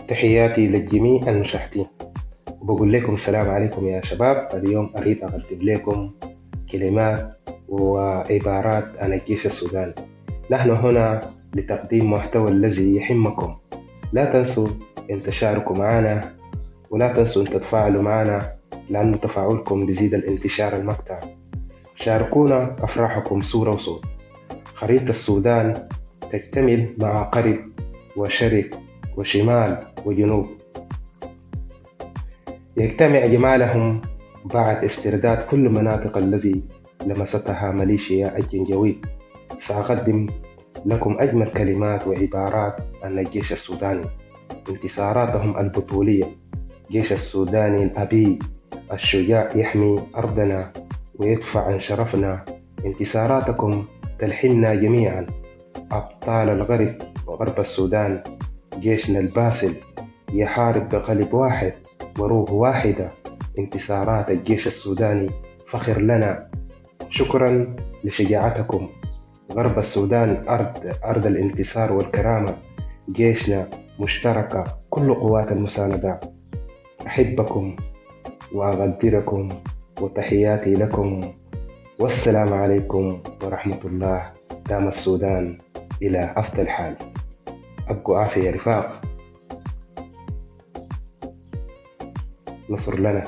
تحياتي للجميع المشاهدين، وبقول لكم السلام عليكم يا شباب. اليوم أريد أقدم لكم كلمات وعبارات عن الجيش السوداني. نحن هنا لتقديم محتوى الذي يهمكم. لا تنسوا أن تشاركوا معنا، ولا تنسوا أن تتفاعلوا معنا، لأن تفاعلكم بيزيد الانتشار المقطع. شاركونا أفراحكم صورة وصوت. خريطة السودان تكتمل مع قرب وشرق وشمال وجنوب، يجتمع جمالهم بعد استرداد كل مناطق الذي لمستها ميليشيا الجنجويد. سأقدم لكم أجمل كلمات وعبارات عن الجيش السوداني، انتصاراتهم البطولية. الجيش السوداني الأبي الشجاع يحمي أرضنا ويدفع عن شرفنا. انتصاراتكم تلحمنا جميعا، أبطال الغرب وغرب السودان. جيشنا الباسل يحارب بقلب واحد وروح واحدة. انتصارات الجيش السوداني فخر لنا. شكرا لشجاعتكم. غرب السودان أرض الانتصار والكرامة. جيشنا مشتركة كل قوات المساندة. أحبكم وأقدركم وتحياتي لكم، والسلام عليكم ورحمة الله. دام السودان إلى أفضل حال. أبقوا عافية يا رفاق. نصر لنا.